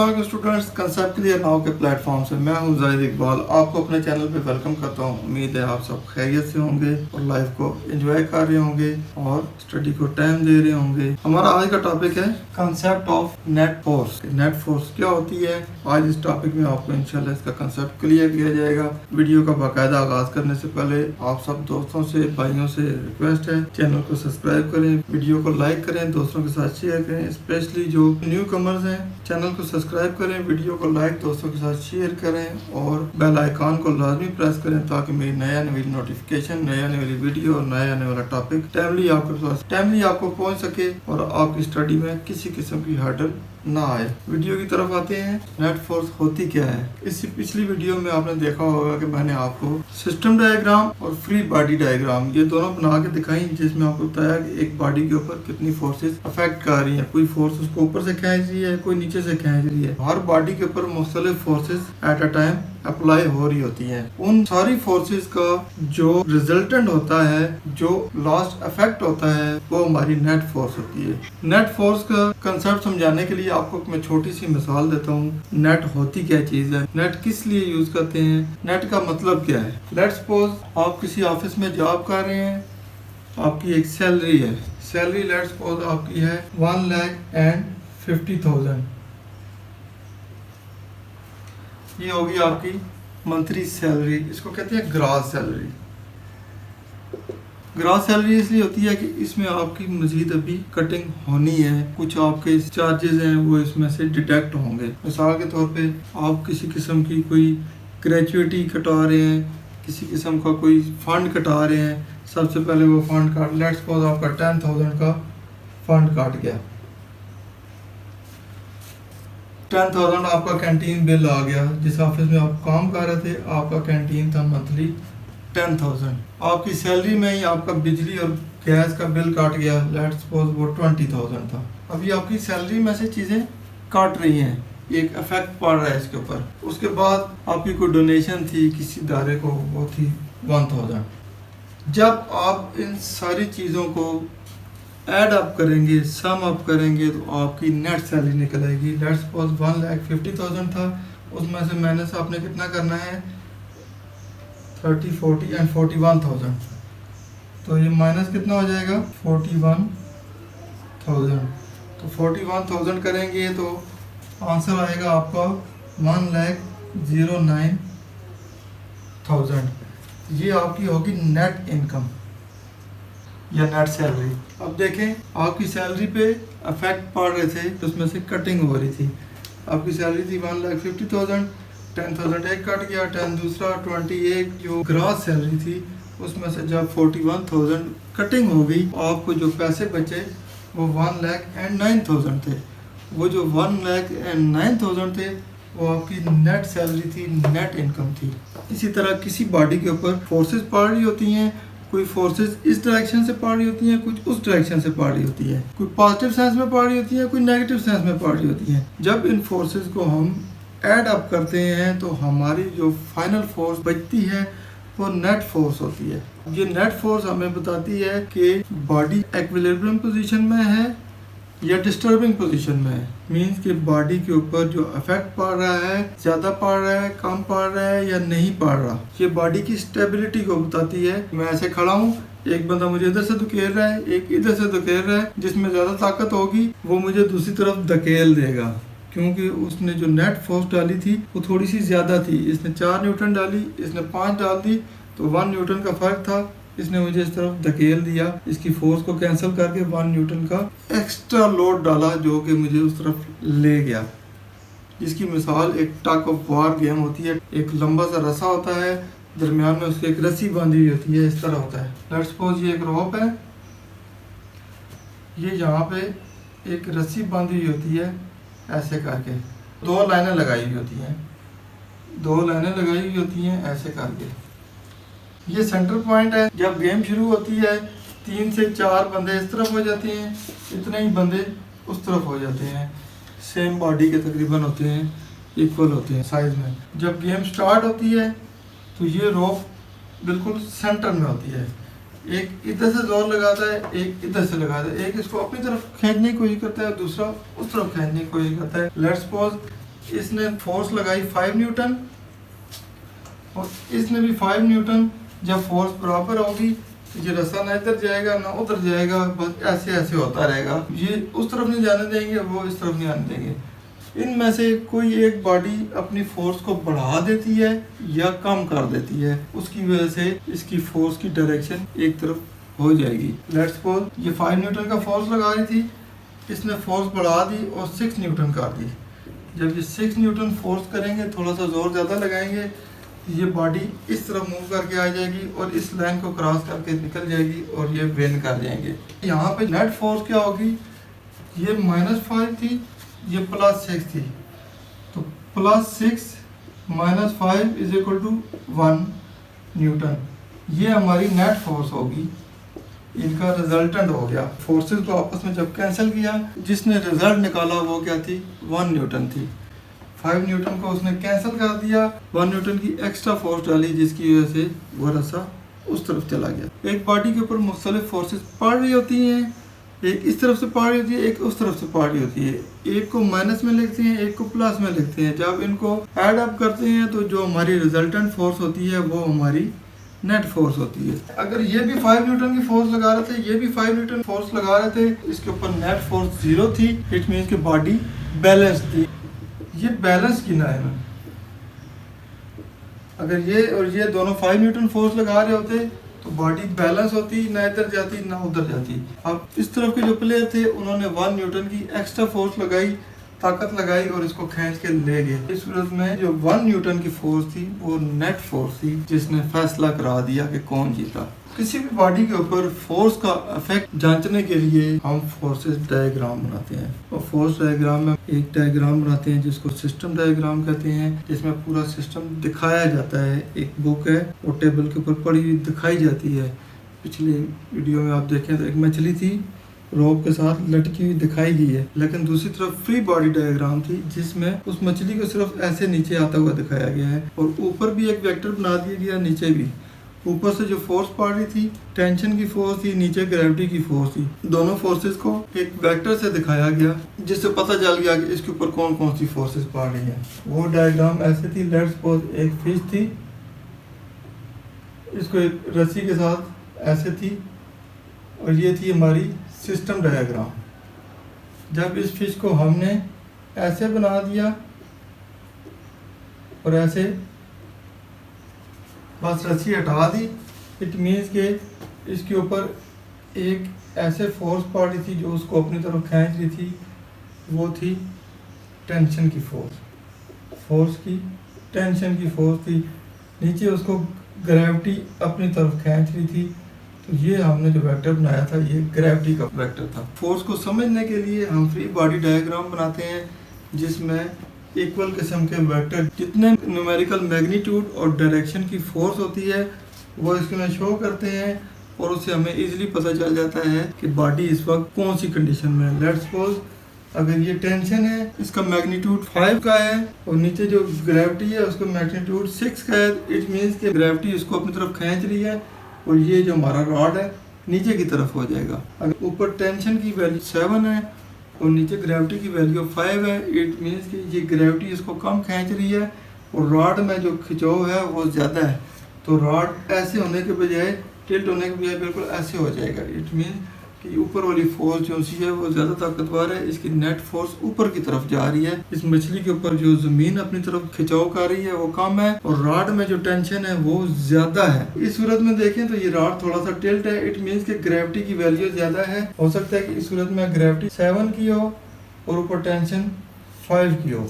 अस्सलाम students, concept clear now के platform से मैं हूं जाहिद इकबाल। आपको अपने चैनल पे वेलकम करता हूं। उम्मीद है आप सब खैरियत से होंगे और लाइफ को एंजॉय कर रहे होंगे और स्टडी को टाइम दे रहे होंगे। हमारा आज का टॉपिक है concept of net force. Net force क्या होती है, आज इस टॉपिक में आपको इंशाल्लाह इसका कंसेप्ट क्लियर किया जाएगा। वीडियो का बाकायदा आगाज करने से पहले आप सब दोस्तों से, भाइयों से रिक्वेस्ट है, चैनल को सब्सक्राइब करें, वीडियो को लाइक करें, दोस्तों के साथ शेयर करें। स्पेशली जो न्यू कमर्स हैं, चैनल को सब्सक्राइब करें, वीडियो को लाइक, दोस्तों के साथ शेयर करें और बेल आइकॉन को लाजमी प्रेस करें ताकि मेरी नया नई नोटिफिकेशन, नया आने वाली वीडियो और नया आने वाला टॉपिक टाइमली आपको पहुंच सके और आपकी स्टडी में किसी किस्म की हर्डल ना आए। वीडियो की तरफ आते हैं। नेट फोर्स होती क्या है? इससे पिछली वीडियो में आपने देखा होगा कि मैंने आपको सिस्टम डायग्राम और फ्री बॉडी डायग्राम ये दोनों बना के दिखाई, जिसमें आपको बताया कि एक बॉडी के ऊपर कितनी फोर्सेस अफेक्ट कर रही है। कोई फोर्स उसको ऊपर से खींच रही है, कोई नीचे से खींच रही है। हर बॉडी के ऊपर मुख्तलिफ forces at a time apply हो रही होती हैं। उन सारी फोर्सेस का जो रिजल्टेंट होता है, जो लास्ट इफेक्ट होता है, वो हमारी नेट फोर्स होती है। नेट फोर्स का कंसेप्ट समझाने के लिए आपको मैं छोटी सी मिसाल देता हूँ। नेट होती क्या चीज है, नेट किस लिए यूज करते हैं, नेट का मतलब क्या है। लेट्स सपोज आप किसी ऑफिस में जॉब कर रहे हैं, आपकी एक सैलरी है। सैलरी लेट्स सपोज आपकी है 1,50,000। ये होगी आपकी मंथली सैलरी। इसको कहते हैं ग्रॉस सैलरी। ग्रॉस सैलरी इसलिए होती है कि इसमें आपकी मजीद अभी कटिंग होनी है, कुछ आपके चार्जेस हैं वो इसमें से डिडक्ट होंगे। मिसाल के तौर पे आप किसी किस्म की कोई ग्रेजुएटी कटा रहे हैं, किसी किस्म का कोई फंड कटा रहे हैं। सबसे पहले वो फंड काट, लेट्स सपोज आपका 10,000 का फंड काट गया। 10,000 आपका कैंटीन बिल आ गया। जिस ऑफिस में आप काम कर रहे थे, आपका कैंटीन था मंथली 10,000। आपकी सैलरी में ही आपका बिजली और गैस का बिल काट गया, लेट्स सपोज वो 20,000 था। अभी आपकी सैलरी में से चीज़ें काट रही हैं, एक इफेक्ट पड़ रहा है इसके ऊपर। उसके बाद आपकी कोई डोनेशन थी किसी इदारे को, वो थी 1,000। जब आप इन सारी चीज़ों को ऐड अप करेंगे, सम अप करेंगे, तो आपकी नेट सैलरी निकल आएगी। लेट्स सपोज 1,50,000 था, उसमें से माइनस आपने कितना करना है 30, 40 एंड 41,000। तो ये माइनस कितना हो जाएगा 41,000। तो 41,000 करेंगे तो आंसर आएगा आपका 1,09,000। ये आपकी होगी नेट इनकम या नेट सैलरी। अब देखें, आपकी सैलरी पे अफेक्ट पड़ रहे थे तो उसमें से कटिंग हो रही थी। आपकी सैलरी थी 1,50,000, 10,000 एक कट गया, 10 दूसरा, 20 एक। जो ग्रॉस सैलरी थी उसमें से जब 41,000 कटिंग हो गई, आपको जो पैसे बचे वो 1,09,000 थे। वो जो 1,09,000 थे वो आपकी नेट सैलरी थी, नेट इनकम थी। इसी तरह किसी बॉडी के ऊपर फोर्सेस पड़ रही होती हैं। कोई फोर्सेस इस डायरेक्शन से पड़ रही होती हैं, कुछ उस डायरेक्शन से पड़ रही होती है। कोई पॉजिटिव सेंस में पड़ रही होती है, कोई नेगेटिव सेंस में पड़ रही होती है। जब इन फोर्सेस को हम ऐड अप करते हैं तो हमारी जो फाइनल फोर्स बचती है वो नेट फोर्स होती है। ये नेट फोर्स हमें बताती है कि बॉडी इक्विलिब्रियम पोजीशन में है या डिस्टर्बिंग पोजीशन में है। मीन्स कि बॉडी के ऊपर जो इफेक्ट पड़ रहा है, ज्यादा पड़ रहा है, कम पड़ रहा है या नहीं पड़ रहा। ये बॉडी की स्टेबिलिटी को बताती है। मैं ऐसे खड़ा हूँ, एक बंदा मुझे इधर से धकेल रहा है, एक इधर से धकेल रहा है। जिसमें ज्यादा ताकत होगी वो मुझे दूसरी तरफ धकेल देगा, क्योंकि उसने जो नेट फोर्स डाली थी वो थोड़ी सी ज्यादा थी। इसने 4 न्यूटन डाली, इसने 5 डाल दी, तो 1 न्यूटन का फर्क था। इसने मुझे इस तरफ धकेल दिया, इसकी फोर्स को कैंसिल करके 1 न्यूटन का एक्स्ट्रा लोड डाला जो कि मुझे उस तरफ ले गया। इसकी मिसाल एक टग ऑफ वार गेम होती है। एक लंबा सा रस्सा होता है, दरमियान में उसकी एक रस्सी बांधी हुई होती है, इस तरह होता है। लेट्स सपोज ये एक रोप है, ये यहाँ पे एक रस्सी बांधी हुई होती है ऐसे करके। 2 लाइनें लगाई हुई होती हैं, 2 लाइनें लगाई हुई होती हैं ऐसे करके। ये सेंटर पॉइंट है। जब गेम शुरू होती है 3 से 4 बंदे इस तरफ हो जाते हैं, इतने ही बंदे उस तरफ हो जाते हैं। सेम बॉडी के तकरीबन होते हैं, इक्वल होते हैं साइज में। जब गेम स्टार्ट होती है तो ये रोप बिल्कुल सेंटर में होती है। एक इधर से जोर लगाता है, एक इधर से लगाता है। एक इसको अपनी तरफ खींचने की कोशिश करता है, दूसरा उस तरफ खींचने की कोशिश करता है। लेट्स सपोज इसने फोर्स लगाई 5 न्यूटन और इसने भी 5 न्यूटन। जब फोर्स बराबर होगी तो ये रस्सा ना इधर जाएगा ना उधर जाएगा, बस ऐसे ऐसे होता रहेगा। ये उस तरफ नहीं जाने देंगे, वो इस तरफ नहीं आने देंगे। इनमें से कोई एक बॉडी अपनी फोर्स को बढ़ा देती है या कम कर देती है, उसकी वजह से इसकी फोर्स की डायरेक्शन एक तरफ हो जाएगी। लेट्स सपोज ये 5 न्यूटन का फोर्स लगा रही थी, इसने फोर्स बढ़ा दी और 6 न्यूटन कर दी। जब ये 6 न्यूटन फोर्स करेंगे, थोड़ा सा जोर ज़्यादा लगाएंगे, ये बॉडी इस तरफ मूव करके आ जाएगी और इस लाइन को क्रॉस करके निकल जाएगी और ये विन कर जाएंगे। यहाँ पे नेट फोर्स क्या होगी, ये -5 थी, ये +6 थी, तो +6 -5 इज इक्वल टू 1 न्यूटन। ये हमारी नेट फोर्स होगी, इनका रिजल्टेंट हो गया। फोर्सेस को आपस में जब कैंसिल किया, जिसने रिजल्ट निकाला वो क्या थी, 1 न्यूटन थी। 5 न्यूटन को उसने कैंसिल कर दिया, 1 न्यूटन की एक्स्ट्रा फोर्स डाली, जिसकी वजह से वो रस्सा उस तरफ चला गया। एक बॉडी के ऊपर मुख्तलिफ फोर्सेस पड़ रही होती हैं, एक इस तरफ से पड़ रही होती है, एक उस तरफ से पड़ रही होती है। एक को माइनस में लिखते हैं, एक को प्लस में लिखते हैं। जब इनको ऐड अप करते हैं तो जो हमारी रिजल्टेंट फोर्स होती है वो हमारी नेट फोर्स होती है। अगर ये भी 5 न्यूटन की फोर्स लगा रहे थे, ये भी 5 न्यूटन फोर्स लगा रहे थे, इसके ऊपर नेट फोर्स 0 थी, इट मीन्स कि बॉडी बैलेंस थी। ये बैलेंस की ना है ना, अगर ये और ये दोनों 5 न्यूटन फोर्स लगा रहे होते तो बॉडी बैलेंस होती, ना इधर जाती ना उधर जाती। अब इस तरफ के जो प्लेयर थे उन्होंने 1 न्यूटन की एक्स्ट्रा फोर्स लगाई, ताकत लगाई और इसको खींच के ले गए। इस सूरत में जो 1 न्यूटन की फोर्स थी वो नेट फोर्स थी, जिसने फैसला करा दिया कि कौन जीता। किसी भी बॉडी के ऊपर फोर्स का इफेक्ट जांचने के लिए हम फोर्सेस डायग्राम बनाते हैं, और फोर्स डायग्राम में एक डायग्राम बनाते हैं जिसको सिस्टम डायग्राम कहते हैं, जिसमें पूरा सिस्टम दिखाया जाता है। एक बुक है, वो टेबल के ऊपर पड़ी हुई दिखाई जाती है। पिछली वीडियो में आप देखें तो एक मछली थी, रोप के साथ लटकी हुई दिखाई गई है, लेकिन दूसरी तरफ फ्री बॉडी डायग्राम थी जिसमें उस मछली को सिर्फ ऐसे नीचे आता हुआ दिखाया गया है, और ऊपर भी एक वेक्टर बना दिया गया, नीचे भी। ऊपर से जो फोर्स पड़ रही थी, टेंशन की फोर्स थी, नीचे ग्रेविटी की फोर्स थी। दोनों फोर्सेस को एक वेक्टर से दिखाया गया, जिससे पता चल गया कि इसके ऊपर कौन कौन सी फोर्सेस पड़ रही हैं। वो डायग्राम ऐसे थी, लेट्स सपोज एक फिश थी, इसको एक रस्सी के साथ ऐसे थी, और ये थी हमारी सिस्टम डायग्राम। जब इस फिश को हमने ऐसे बना दिया और ऐसे बस रस्सी हटा दी, इट मीन्स के इसके ऊपर एक ऐसे फोर्स पड़ रही थी जो उसको अपनी तरफ खींच रही थी, वो थी टेंशन की फोर्स की टेंशन की फोर्स थी। नीचे उसको ग्रेविटी अपनी तरफ खींच रही थी, तो ये हमने जो वेक्टर बनाया था ये ग्रेविटी का वेक्टर था। फोर्स को समझने के लिए हम फ्री बॉडी डायग्राम बनाते हैं, जिसमें इक्वल किस्म के वेक्टर जितने न्यूमेरिकल मैग्नीट्यूड और डायरेक्शन की फोर्स होती है वो इसमें शो करते हैं, और उससे हमें इजीली पता चल जाता है कि बॉडी इस वक्त कौन सी कंडीशन में है। लेट्स सपोज अगर ये टेंशन है, इसका मैग्नीट्यूड 5 का है, और नीचे जो ग्रेविटी है उसका मैग्नीट्यूड 6 का है, इट मीन्स कि ग्रेविटी इसको अपनी तरफ खींच रही है, और ये जो हमारा रॉड है नीचे की तरफ हो जाएगा। अगर ऊपर टेंशन की वैल्यू 7 है और नीचे ग्रेविटी की वैल्यू 5 है, इट मीन्स कि ये ग्रेविटी इसको कम खींच रही है और रॉड में जो खिंचाव है वो ज़्यादा है, तो रॉड ऐसे होने के बजाय, टिल्ट होने के बजाय बिल्कुल ऐसे हो जाएगा। इट मीन्स कि ऊपर वाली फोर्स जो सी है वो ज़्यादा ताकतवर है, इसकी नेट फोर्स ऊपर की तरफ जा रही है। इस मछली के ऊपर जो ज़मीन अपनी तरफ खिंचाव कर रही है वो कम है, और रॉड में जो टेंशन है वो ज़्यादा है। इस सूरत में देखें तो ये रॉड थोड़ा सा टिल्ट है, इट मीन्स कि ग्रेविटी की वैल्यू ज़्यादा है। हो सकता है कि इस सूरत में ग्रेविटी 7 की हो और ऊपर टेंशन 5 की हो,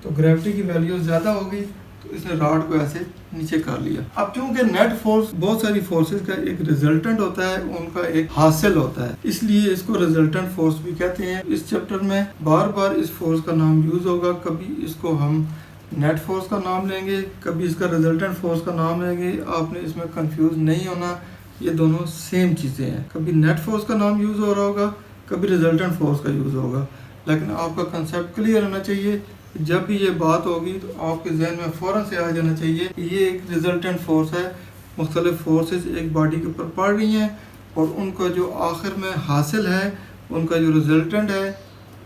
तो ग्रेविटी की वैल्यू ज़्यादा होगी, तो इसने रॉड को ऐसे नीचे कर लिया। अब चूंकि नेट फोर्स बहुत सारी फोर्सेस का एक रिजल्टेंट होता है, उनका एक हासिल होता है, इसलिए इसको रिजल्टेंट फोर्स भी कहते हैं। इस चैप्टर में बार बार इस फोर्स का नाम यूज होगा, कभी इसको हम नेट फोर्स का नाम लेंगे, कभी इसका रिजल्टेंट फोर्स का नाम लेंगे। आपने इसमें कंफ्यूज नहीं होना, ये दोनों सेम चीज़ें हैं। कभी नेट फोर्स का नाम यूज हो रहा होगा, कभी रिजल्टेंट फोर्स का यूज होगा, लेकिन आपका कंसेप्ट क्लियर होना चाहिए। जब भी ये बात होगी तो आपके जहन में फ़ौरन से आ जाना चाहिए कि ये एक रिजल्टेंट फोर्स है, मुख्तलिफ फोर्सेस एक बॉडी के ऊपर पड़ रही हैं, और उनका जो आखिर में हासिल है, उनका जो रिजल्टेंट है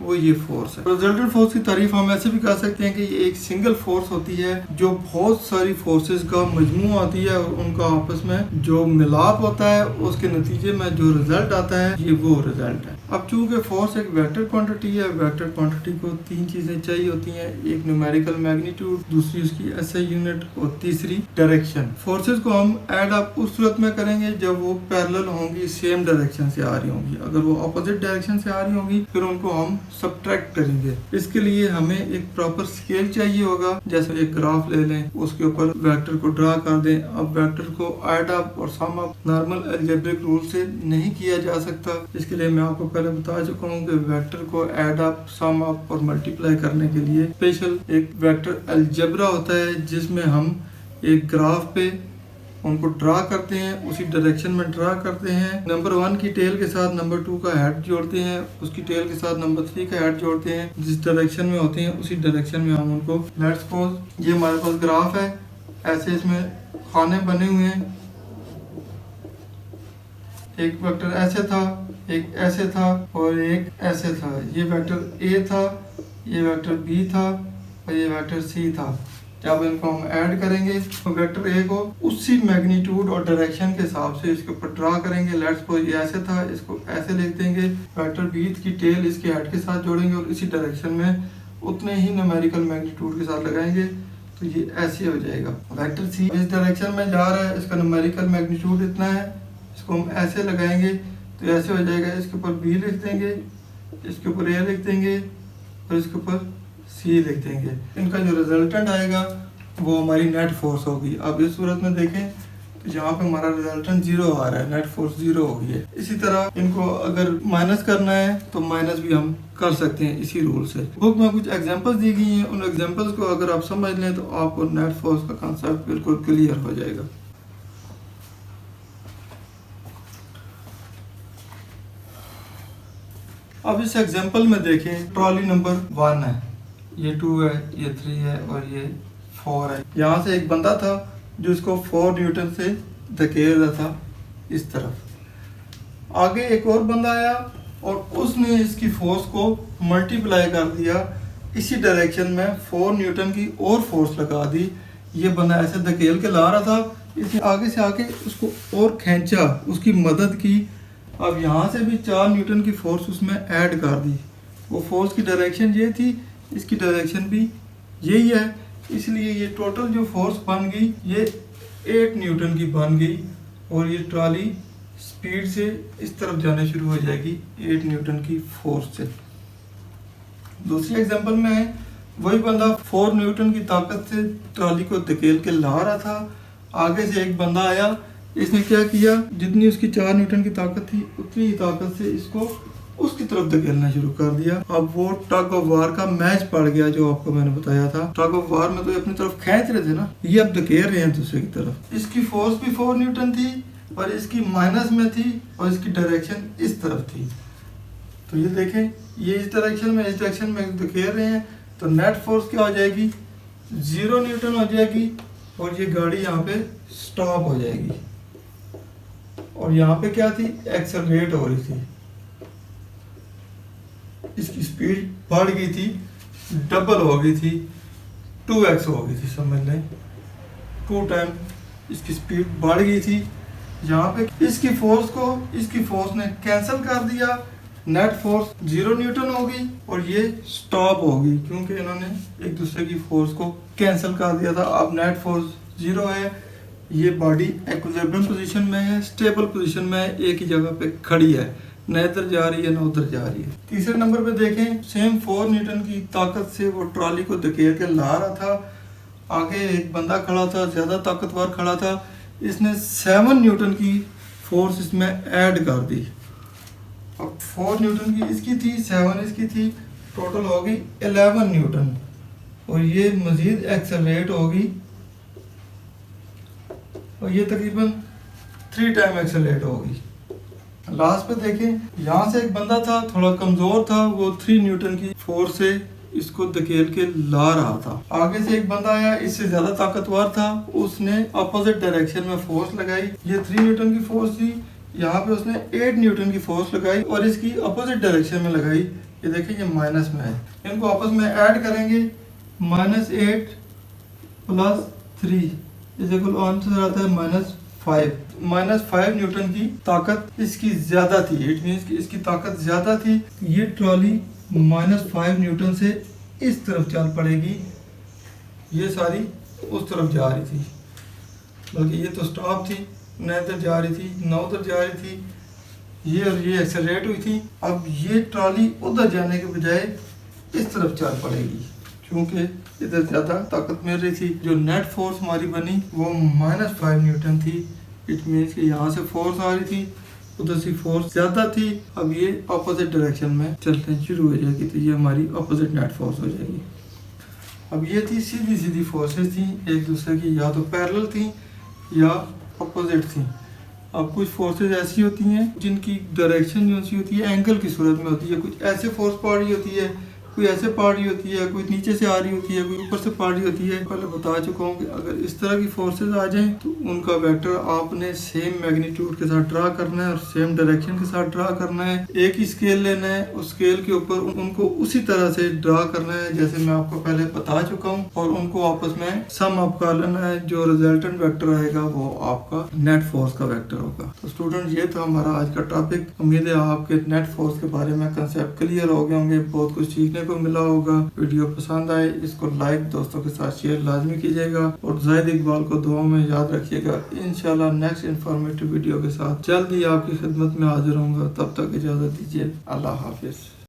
वो ये फोर्स है। रिजल्टेंट फोर्स की तारीफ हम ऐसे भी कर सकते हैं कि ये एक सिंगल फोर्स होती है जो बहुत सारी फोर्सेस का मजमू आती है और उनका आपस में जो मिलाप होता है, उसके नतीजे में जो रिजल्ट आता है ये वो रिजल्ट है। अब चूंकि फोर्स एक वेक्टर क्वांटिटी है, वेक्टर क्वांटिटी को तीन चीजें चाहिए होती हैं, एक न्यूमेरिकल मैग्नीट्यूड, दूसरी उसकी एसआई यूनिट और तीसरी डायरेक्शन। फोर्सेस को हम ऐड अप उस सूरत में करेंगे जब वो पैरेलल होंगी, सेम डायरेक्शन से आ रही होंगी। अगर वो अपोजिट डायरेक्शन से आ रही होंगी फिर उनको हम सब्ट्रैक्ट करेंगे। इसके लिए हमें एक प्रॉपर स्केल चाहिए होगा। जैसे एक ग्राफ ले लें, उसके ऊपर वेक्टर को ड्रा कर दें। अब वेक्टर को ऐड अप और sum up normal algebraic rule से नहीं किया जा सकता। इसके लिए मैं आपको पहले बता चुका हूँ कि वेक्टर को ऐड अप, सम अप और मल्टीप्लाई करने के लिए स्पेशल एक वेक्टर अलजेब्रा होता है जिसमें हम एक ग्राफ पे उनको ड्रा करते हैं, उसी डायरेक्शन में ड्रा करते हैं। नंबर 1 की टेल के साथ नंबर 2 का हेड जोड़ते हैं, उसकी टेल के साथ नंबर 3 का हेड जोड़ते हैं। जिस डायरेक्शन में होते हैं उसी डायरेक्शन में हम उनको, लेट्स सपोज ये हमारे पास ग्राफ है, ऐसे इसमें खाने बने हुए हैं। एक वेक्टर ऐसे था, एक ऐसे था और एक ऐसे था। ये वेक्टर ए था, ये वेक्टर बी था और ये वेक्टर सी था। जब इनको हम ऐड करेंगे तो वेक्टर ए को उसी मैग्नीट्यूड और डायरेक्शन के हिसाब से इसके ऊपर ड्रा करेंगे। लेट्स सपोज ये ऐसे था, इसको ऐसे लिख देंगे। वेक्टर बी की टेल इसके हेड के साथ जोड़ेंगे और इसी डायरेक्शन में उतने ही न्यूमेरिकल मैग्नीट्यूड के साथ लगाएंगे तो ये ऐसे हो जाएगा। वेक्टर सी इस डायरेक्शन में जा रहा है, इसका न्यूमेरिकल मैग्नीट्यूड इतना है, इसको हम ऐसे लगाएंगे तो ऐसे हो जाएगा। इसके ऊपर बी लिख देंगे, इसके ऊपर ए लिख देंगे और इसके ऊपर सी लिख देंगे। इनका जो रिजल्टेंट आएगा वो हमारी नेट फोर्स होगी। अब इस सूरत में देखें तो यहाँ पे हमारा रिजल्टेंट 0 आ रहा है, नेट फोर्स 0 हो गई है। इसी तरह इनको अगर माइनस करना है तो माइनस भी हम कर सकते हैं इसी रूल से। बुक में कुछ एग्जांपल्स दी गई हैं, उन एग्जांपल्स को अगर आप समझ लें तो आपको नेट फोर्स का कंसेप्ट बिल्कुल क्लियर हो जाएगा। अब इस एग्जांपल में देखें, ट्रॉली नंबर 1 है, ये 2 है, ये 3 है और ये 4 है। यहाँ से एक बंदा था जो इसको 4 न्यूटन से धकेल रहा था इस तरफ। आगे एक और बंदा आया और उसने इसकी फोर्स को मल्टीप्लाई कर दिया, इसी डायरेक्शन में 4 न्यूटन की और फोर्स लगा दी। ये बंदा ऐसे धकेल के ला रहा था, इसने आगे से आके उसको और खींचा, उसकी मदद की। अब यहाँ से भी 4 न्यूटन की फोर्स उसमें ऐड कर दी। वो फोर्स की डायरेक्शन ये थी, इसकी डायरेक्शन भी यही है, इसलिए ये टोटल जो फोर्स बन गई ये 8 न्यूटन की बन गई और ये ट्रॉली स्पीड से इस तरफ जाने शुरू हो जाएगी 8 न्यूटन की फोर्स से। दूसरी एग्जांपल में है, वही बंदा 4 न्यूटन की ताकत से ट्रॉली को धकेल के ला रहा था। आगे से एक बंदा आया, इसने क्या किया, जितनी उसकी 4 न्यूटन की ताकत थी उतनी ही ताकत से इसको उसकी तरफ धकेलना शुरू कर दिया। अब वो टग ऑफ वार का मैच पड़ गया जो आपको मैंने बताया था। टग ऑफ वार में तो ये अपनी तरफ खींच रहे थे ना, ये अब धकेल रहे हैं दूसरे की तरफ। इसकी फोर्स भी 4 न्यूटन थी और इसकी माइनस में थी और इसकी डायरेक्शन इस तरफ थी। तो ये देखें, ये इस डायरेक्शन में, इस डायरेक्शन में धकेल रहे हैं तो नेट फोर्स क्या हो जाएगी, 0 न्यूटन हो जाएगी और ये गाड़ी यहाँ पे स्टॉप हो जाएगी। और यहाँ पे क्या थी, एक्सेलरेट हो रही थी, इसकी स्पीड बढ़ गई थी, डबल हो गई थी, 2x हो गई थी, समझ लें 2 टाइम इसकी स्पीड बढ़ गई थी। यहाँ पे इसकी फोर्स ने कैंसिल कर दिया, नेट फोर्स 0 न्यूटन हो गई और ये स्टॉप हो गई क्योंकि इन्होंने एक दूसरे की फोर्स को कैंसिल कर दिया था। अब नेट फोर्स 0 है, ये बॉडी इक्विलिब्रियम पोजीशन में है, स्टेबल पोजीशन में है, एक ही जगह पे खड़ी है, न इधर जा रही है न उधर जा रही है। तीसरे नंबर पे देखें, सेम 4 न्यूटन की ताकत से वो ट्रॉली को धकेल के ला रहा था। आगे एक बंदा खड़ा था, ज्यादा ताकतवर खड़ा था, इसने 7 न्यूटन की फोर्स इसमें ऐड कर दी। अब 4 न्यूटन की इसकी थी, 7 इसकी थी, टोटल हो गई 11 न्यूटन और ये मजीद एक्सेलरेट होगी और ये तकरीबन 3 टाइम एक्सेलरेट होगी। लास्ट पे देखें, यहाँ से एक बंदा था, थोड़ा कमजोर था, वो 3 न्यूटन की फोर्स से इसको धकेल के ला रहा था। आगे से एक बंदा आया, इससे ज्यादा ताकतवर था, उसने अपोजिट डायरेक्शन में फोर्स लगाई। ये 3 न्यूटन की फोर्स थी, यहाँ पे उसने 8 न्यूटन की फोर्स लगाई और इसकी अपोजिट डायरेक्शन में लगाई, ये देखिए ये माइनस में है, इनको आपस में ऐड करेंगे -8 + 3 इक्वल आंसर आता है -5। -5 न्यूटन की ताकत इसकी ज्यादा थी, इट मीन्स कि इसकी ताकत ज्यादा थी। ये ट्रॉली -5 न्यूटन से इस तरफ चल पड़ेगी, ये सारी उस तरफ जा रही थी, बल्कि ये तो स्टॉप थी, न इधर जा रही थी न उधर जा रही थी, ये और ये एक्सेलरेट हुई थी। अब ये ट्रॉली उधर जाने के बजाय इस तरफ चल पड़ेगी, क्योंकि इधर ज़्यादा ताकत मिल रही थी। जो नेट फोर्स हमारी बनी वो -5 न्यूटन थी। इट मीन्स कि यहाँ से फोर्स आ रही थी, उधर से फोर्स ज़्यादा थी। अब ये अपोजिट डायरेक्शन में चलने शुरू हो जाएगी, तो ये हमारी अपोजिट नेट फोर्स हो जाएगी। अब ये थी सीधी सीधी फोर्सेस थी, एक दूसरे की या तो पैरेलल थी या अपोजिट थी। अब कुछ फोर्सेस ऐसी होती हैं जिनकी डायरेक्शन जो सी होती है एंगल की सूरत में होती है, कुछ ऐसे फोर्स पड़ रही होती है, कोई ऐसे पड़ रही होती है, कोई नीचे से आ रही होती है, कोई ऊपर से पड़ रही होती है। पहले बता चुका हूँ कि अगर इस तरह की फोर्सेस आ जाएं तो उनका वेक्टर आपने सेम मैग्नीट्यूड के साथ ड्रा करना है और सेम डायरेक्शन के साथ ड्रा करना है। एक ही स्केल लेना है, उस स्केल के ऊपर उनको उसी तरह से ड्रा करना है जैसे मैं आपको पहले बता चुका हूँ, और उनको आपस में सम अप कर लेना है। जो रिजल्टेंट वेक्टर आएगा वो आपका नेट फोर्स का वेक्टर होगा। तो स्टूडेंट ये था हमारा आज का टॉपिक। उम्मीद है आपके नेट फोर्स के बारे में कंसेप्ट क्लियर हो गए होंगे, बहुत कुछ सीखने को मिला होगा। वीडियो पसंद आए इसको लाइक, दोस्तों के साथ शेयर लाजमी कीजिएगा और ज़ाहिद इकबाल को दुआ में याद रखिएगा। इंशाल्लाह नेक्स्ट इन्फॉर्मेटिव वीडियो के साथ जल्द ही आपकी खिदमत में हाजिर होऊंगा। तब तक इजाज़त दीजिए, अल्लाह हाफिज़।